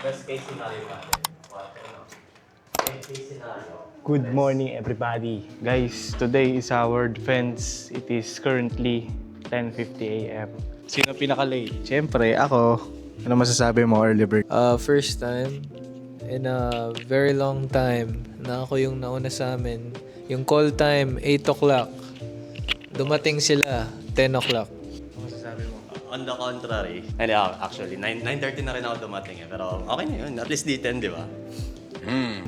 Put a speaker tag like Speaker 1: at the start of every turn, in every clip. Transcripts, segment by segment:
Speaker 1: Best case scenario natin. What, ano? Best case scenario.
Speaker 2: Good morning, everybody. Guys, today is our defense. It is currently 10:50 a.m. Sino pinaka-late? Siyempre, ako. Ano masasabi mo, early bird?
Speaker 3: First time in a very long time na ako yung nauna sa amin. Yung call time, 8 o'clock. Dumating sila, 10 o'clock.
Speaker 2: Ano masasabi mo?
Speaker 1: On the contrary, hindi, actually, 9:30 na rin ako dumating eh. Pero okay na yun. At least di 10, di ba?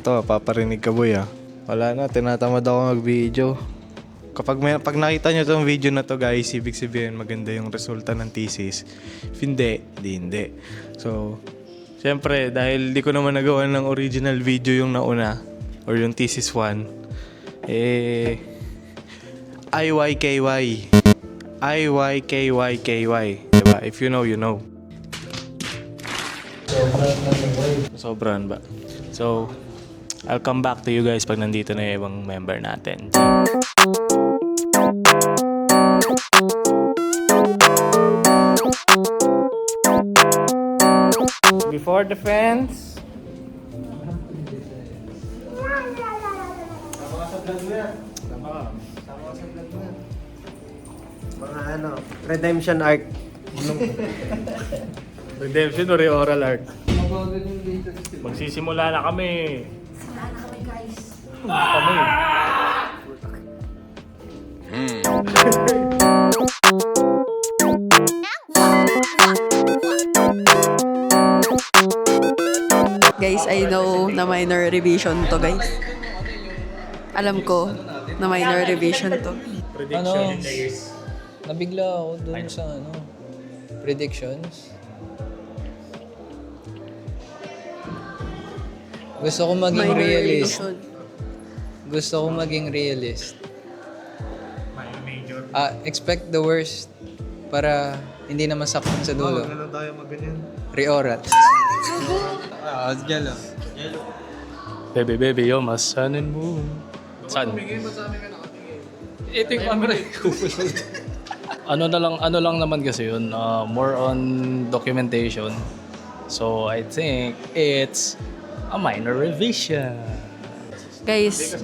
Speaker 2: Ito, paparinig ka, boy, ah. Wala na, tinatamad ako mag-video. Pag nakita nyo itong video na to, guys, ibig sabihin maganda yung resulta ng thesis. If hindi, hindi. So, syempre, dahil di ko naman nagawa ng original video yung nauna, or yung thesis 1, IYKY. IYKYKY. Diba? If you know, you know. Sobrang ba? So, I'll come back to you guys pag nandito na yung ibang member natin. Before defense.
Speaker 4: Mga ano, redemption arc.
Speaker 2: Redemption or oral art? Magsisimula na kami.
Speaker 5: Wala na kami, guys.
Speaker 2: Kami.
Speaker 5: Guys, I know na minor revision to, guys. Alam ko na minor revision to.
Speaker 2: Prediction.
Speaker 3: Nabigla ako dun sa predictions. Gusto ko maging
Speaker 5: Minor
Speaker 3: realist.
Speaker 5: revision.
Speaker 3: Gusto ko maging realist.
Speaker 2: Major.
Speaker 3: Expect the worst para hindi na masaktan sa dulo.
Speaker 2: Ano tayo maganyan?
Speaker 3: Reorat.
Speaker 2: Baby, yo, mas sun and moon. Sun. Ito yung camera. ano lang naman kasi yun, more on documentation. So, I think it's a minor revision.
Speaker 5: Guys,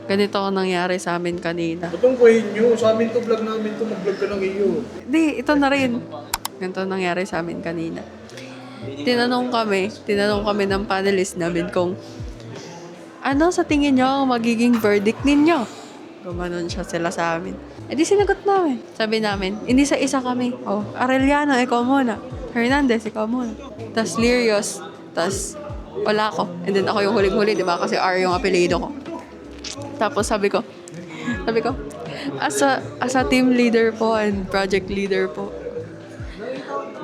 Speaker 5: ganito ang nangyari sa amin kanina.
Speaker 2: Ba't ang kuhin nyo? Sa amin to, vlog namin to, mag-vlog ka lang iyo.
Speaker 5: Hindi, ito na rin. Ganito ang nangyari sa amin kanina. Tinanong kami ng panelist namin kung ano sa tingin nyo ang magiging verdict ninyo? Gumanon siya sila sa amin. E di sinagot namin. Sabi namin, hindi sa isa kami. Oh, Arellano, ikaw muna. Hernandez, ikaw muna. Tas Lirios. Tas wala ako. And then ako yung huling-huli, di ba? Kasi R yung apelido ko. Tapos sabi ko, as a team leader po and project leader po,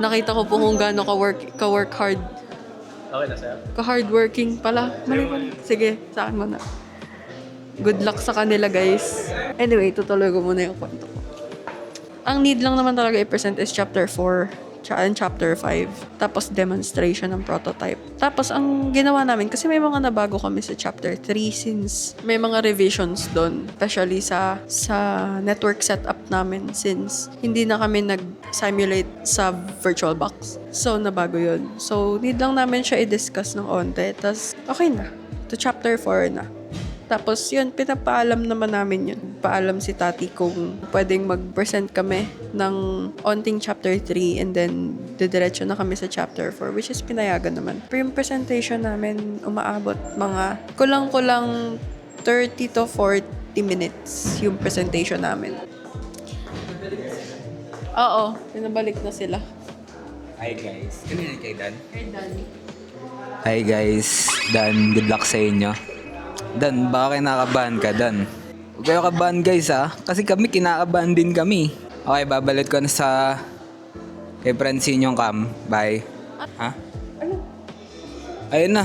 Speaker 5: nakita ko po kung gaano ka-work hard.
Speaker 2: Okay na sa'yo?
Speaker 5: Ka-hardworking pala. Mali pala. Sige, sa akin muna. Good luck sa kanila, guys. Anyway, tutuloy ko muna yung kwento ko. Ang need lang naman talaga i-present is chapter 4 and chapter 5. Tapos demonstration ng prototype. Tapos ang ginawa namin, kasi may mga nabago kami sa chapter 3 since may mga revisions doon. Especially sa network setup namin since hindi na kami nag-simulate sa VirtualBox. So, nabago yun. So, need lang namin siya i-discuss ng onte. Tapos, okay na. To chapter 4 na. Tapos yun, pinapaalam naman namin yun. Paalam si Tati kung pwedeng mag-present kami ng onting chapter 3 and then didiretso na kami sa chapter 4, which is pinayagan naman. Pero yung presentation namin umaabot mga kulang-kulang 30 to 40 minutes yung presentation namin. Oo, pinabalik na sila.
Speaker 6: Hi guys. Kanina kay Dan?
Speaker 5: Hey, Danny.
Speaker 6: Hi guys. Dan, good luck sa inyo. Dan, baka kinakabahan ka, Dan. Huwag kayo kabahan guys ha. Kasi kami kinakabahan din kami. Okay, babalit ko na sa kay Francine yung cam. Bye. Ha? Ayun na.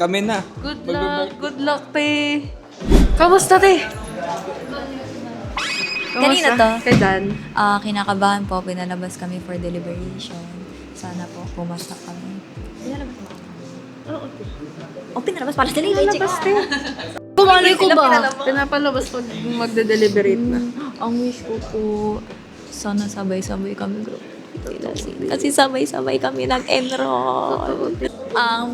Speaker 6: Kami na.
Speaker 5: Good luck, te. Kamusta, te?
Speaker 7: Kanina to?
Speaker 5: Kay Dan.
Speaker 7: Kinakabahan po, pinalabas kami for deliberation. Sana po, pumasa kami. Pinalabas mo? Oo, pinalabas para sa
Speaker 5: Pinalabas, te.
Speaker 7: Kumali ko ba?
Speaker 5: Pinapalabas pag magde-deliberate na.
Speaker 7: Ang wish ko po, sana sabay-sabay kami group. Kasi sabay-sabay kami nag-enroll.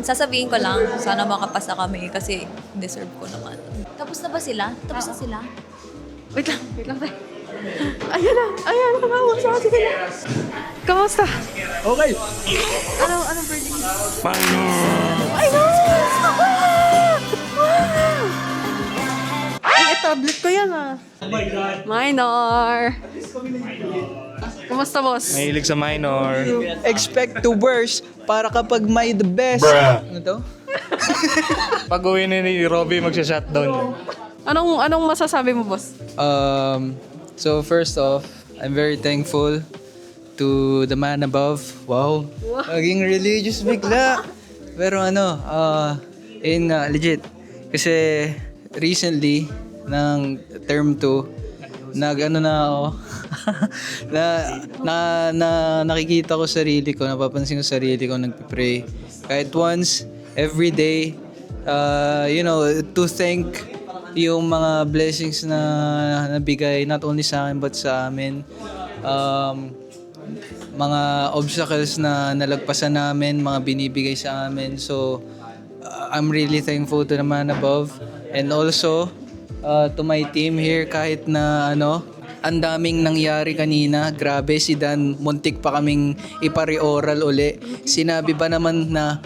Speaker 7: Sasabihin ko lang, sana makapasa kami kasi deserve ko naman. Tapos na ba sila? Tapos na sila?
Speaker 5: Wait lang tayo. Ayan, nakakawa sa akin sila. Kamusta?
Speaker 6: Okay.
Speaker 5: Anong verdict? Ay, tablet ko yan ah. Minor. Kumusta, boss?
Speaker 2: Mahilig sa minor.
Speaker 6: Expect the worst para kapag may the best. Ano to?
Speaker 2: Pag uwi ni Robby, magsha-shutdown.
Speaker 5: Anong masasabi mo, boss?
Speaker 6: So first off, I'm very thankful to the man above. Wow. Naging religious bigla. Pero legit. Kasi recently, ng term 2, na ako. Nakikita ko sarili ko, napapansin ko sarili ko, nagpe-pray. Kahit once, every day, to thank yung mga blessings na nabigay not only sa akin but sa amin, mga obstacles na nalagpasan namin, mga binibigay sa amin. So I'm really thankful to the man above, and also to my team here. Kahit na ang daming nangyari kanina, grabe, si Dan muntik pa kaming ipare-oral uli. Sinabi ba naman na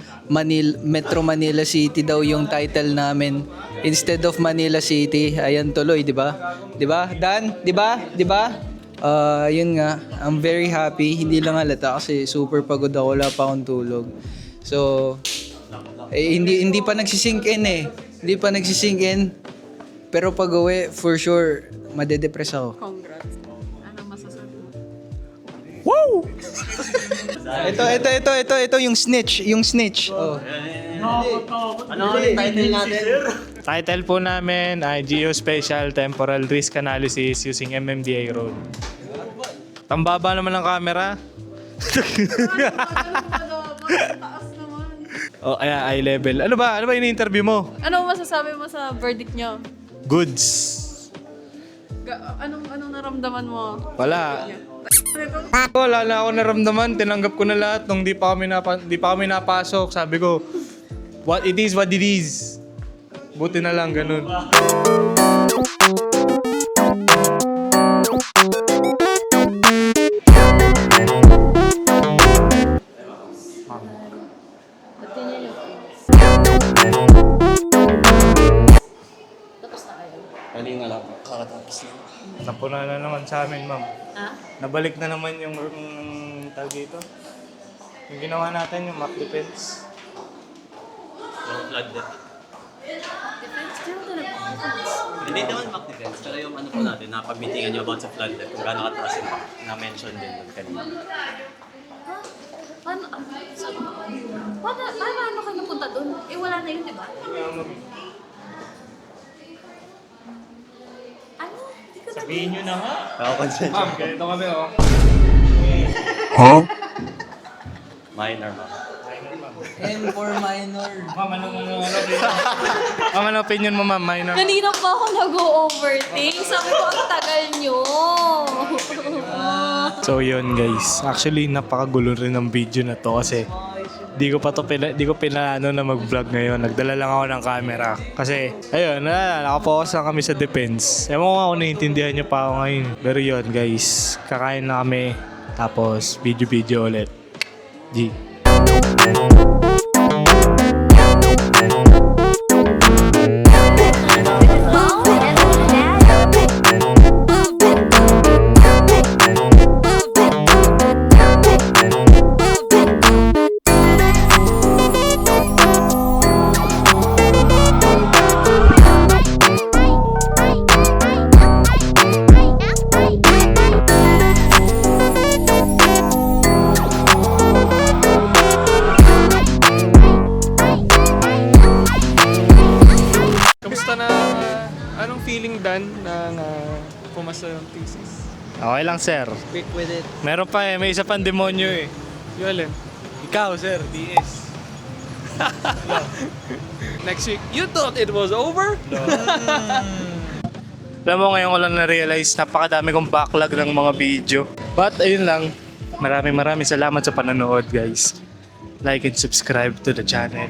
Speaker 6: Metro Manila City daw yung title namin instead of Manila City. Ayan tuloy, di ba? Di ba, Dan? Di ba? Di ba? Yun nga, I'm very happy. Hindi lang halata kasi super pagod ako, wala pa akong tulog. So, hindi pa nagsisink in eh. Hindi pa nagsisink in. Pero pag uwi, for sure, madedepress ako.
Speaker 5: Congrats. Anong masasabi mo?
Speaker 6: Ito yung snitch. Yung snitch. Oh.
Speaker 1: Ano yung title natin?
Speaker 2: Title po namin ay Geospatial Temporal Risk Analysis using MMDA Road. Tambaba naman ng camera.
Speaker 5: Taas naman.
Speaker 2: Oh, eye level. Ano ba yung interview mo?
Speaker 5: Anong masasabi mo sa verdict nyo?
Speaker 2: Goods.
Speaker 5: Anong naramdaman mo?
Speaker 2: Wala. Wala na ako naramdaman. Tinanggap ko na lahat nung di pa kami napasok. Sabi ko, what it is. Buti na lang, ganun.
Speaker 1: Kanina lang, kakatapos na.
Speaker 2: Napuna na naman sa amin, ma'am. Nabalik na naman yung tag dito. Yung ginawa natin, yung mock defense.
Speaker 1: Yung flood defense. Hindi naman mock defense, pero yung ano po natin, napag-meetingan nyo about sa flood defense, kung gaano kataas yung na-mention din doon kanina.
Speaker 7: Paano ka napunta doon? Eh, wala na yun, di ba? Ano? Hindi ko
Speaker 2: Sabihin nyo na nga.
Speaker 1: Nakakonsent
Speaker 2: Ma'am, ganito kami, oh.
Speaker 1: Minor, ma'am.
Speaker 6: And for minor.
Speaker 2: Ma'am, ano opinion mo, ma'am? Minor?
Speaker 7: Kanina pa ako nag-overthink. Sabi ko, ang tagal nyo.
Speaker 2: So yun guys, actually napakagulo rin ng video na to kasi di ko pinano na mag-vlog ngayon. Nagdala lang ako ng camera kasi ayun, nakapokus lang kami sa defense. Ewan ko nga kung naiintindihan nyo pa ako ngayon. Pero yun guys, kakain na kami tapos video ulit. G. Kamusta na, anong feeling Dan na pumasa yung thesis? Okay lang sir.
Speaker 6: Quick with it.
Speaker 2: Meron pa may isa pang demonyo eh. Yun ikaw sir, DS.
Speaker 3: Next week, you thought it was over?
Speaker 2: Alam mo, ngayon ko lang na-realize napakadami kong backlog ng mga video. But ayun lang, maraming salamat sa panonood guys. like and subscribe to the channel.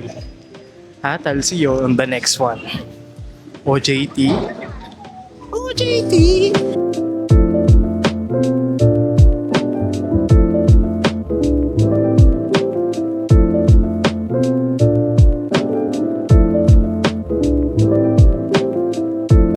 Speaker 2: At I'll see you on the next one. OJT. OJT!